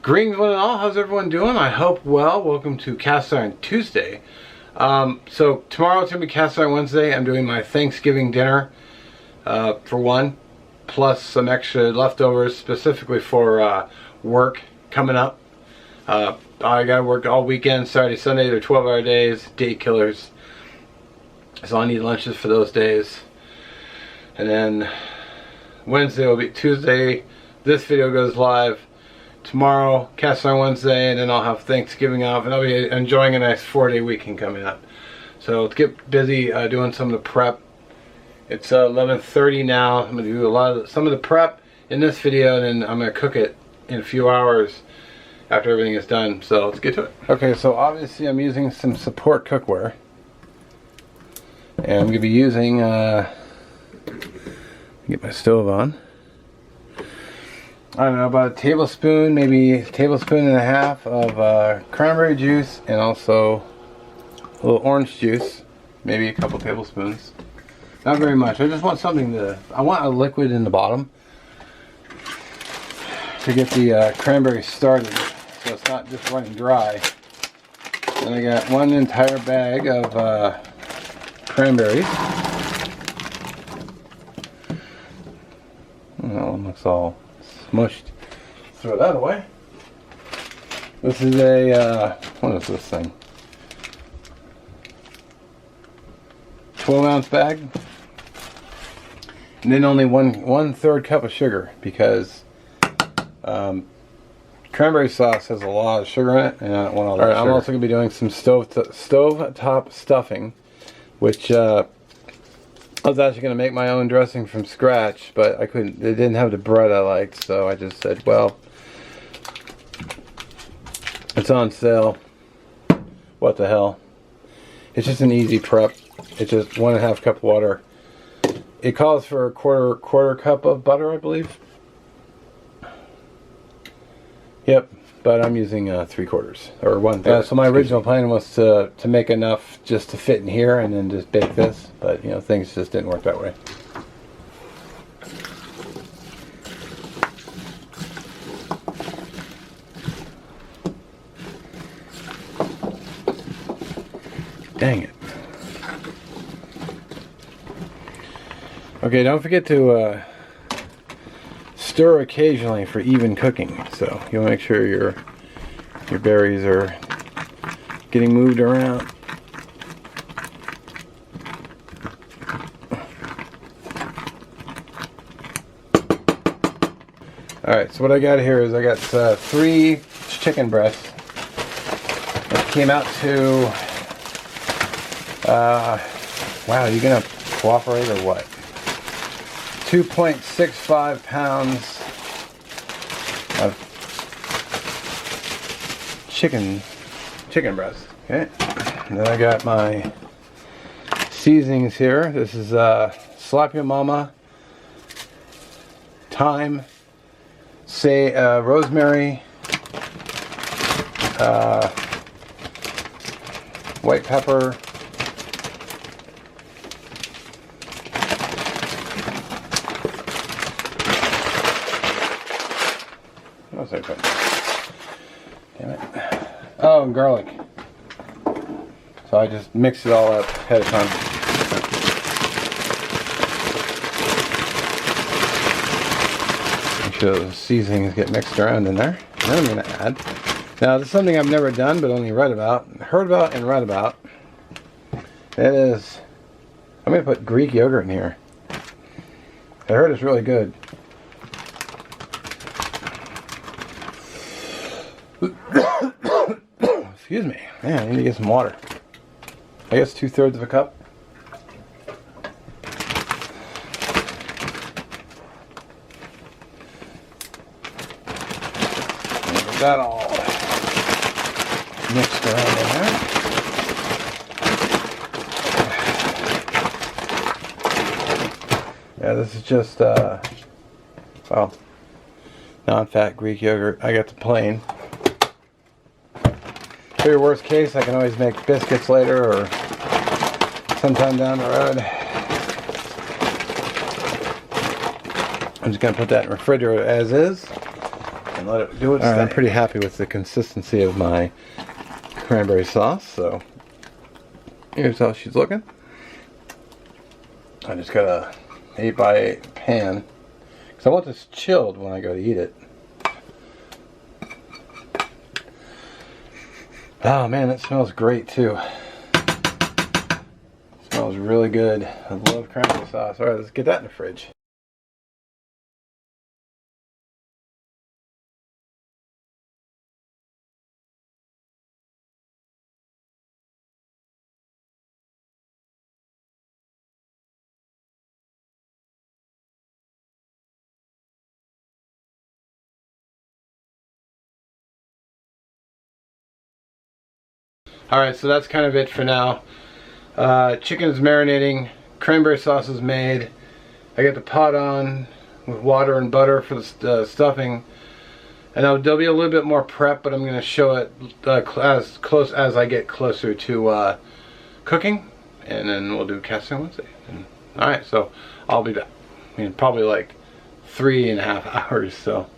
Greetings one and all, how's everyone doing? I hope well. Welcome to Cast Iron Tuesday. So tomorrow it's going to be Cast Iron Wednesday. I'm doing my Thanksgiving dinner for one, plus some extra leftovers specifically for work coming up. I got to work all weekend, Saturday, Sunday. They're 12-hour days, day killers. So I need lunches for those days. And then Wednesday will be Tuesday. This video goes live. Tomorrow, Cast Iron Wednesday, and then I'll have Thanksgiving off, and I'll be enjoying a nice 4-day weekend coming up. So let's get busy doing some of the prep. It's 11:30 now. I'm going to do some of the prep in this video, and then I'm going to cook it in a few hours after everything is done. So let's get to it. Okay, so obviously I'm using some support cookware, and I'm going to be using get my stove on. I don't know, about a tablespoon, maybe a tablespoon and a half of cranberry juice, and also a little orange juice, maybe a couple tablespoons. Not very much. I just want something I want a liquid in the bottom to get the cranberry started, so it's not just running dry. And I got one entire bag of cranberries. Oh, it looks all smushed. Throw that away. This is a what is this thing? 12-ounce bag, and then only one third cup of sugar, because cranberry sauce has a lot of sugar in it, and I don't want all that. All right, I'm also going to be doing some stove top stuffing, which I was actually going to make my own dressing from scratch, but I couldn't. It didn't have the bread I liked, so I just said, well, it's on sale. What the hell? It's just an easy prep. It's just 1.5 cup water. It calls for a quarter cup of butter, I believe. Yep, but I'm using 3/4 or 1/3. So my original plan was to make enough just to fit in here and then just bake this, but you know, things just didn't work that way. Dang it. Okay, don't forget to stir occasionally for even cooking. So you'll make sure your berries are getting moved around. Alright, so what I got here is I got 3 chicken breasts. It came out to wow, you gonna cooperate or what? 2.65 pounds of chicken breast. Okay, and then I got my seasonings here. This is Slap Your Mama, thyme, rosemary, white pepper, what's that called? Damn it. Oh, and garlic. So I just mix it all up ahead of time. Make sure the seasonings get mixed around in there. And then I'm going to add. Now, this is something I've never done, but only heard about and read about. It is, I'm going to put Greek yogurt in here. I heard it's really good. Excuse me. Man, I need to get some water. I guess 2/3 of a cup. Get that all mixed around in there. Yeah, this is just, well, non-fat Greek yogurt. I got the plain. For your worst case, I can always make biscuits later or sometime down the road. I'm just going to put that in the refrigerator as is. and let it do its thing. I'm pretty happy with the consistency of my cranberry sauce, so here's how she's looking. I just got a 8x8 pan because I want this chilled when I go to eat it. Oh man, that smells great too. It smells really good. I love cranberry sauce. Alright, let's get that in the fridge. Alright, so that's kind of it for now. Chicken is marinating, cranberry sauce is made. I got the pot on with water and butter for the stuffing. And there'll be a little bit more prep, but I'm going to show it as close as I get closer to cooking. And then we'll do Cast Iron Wednesday. Alright, so I'll be back. I mean, probably like 3.5 hours, so.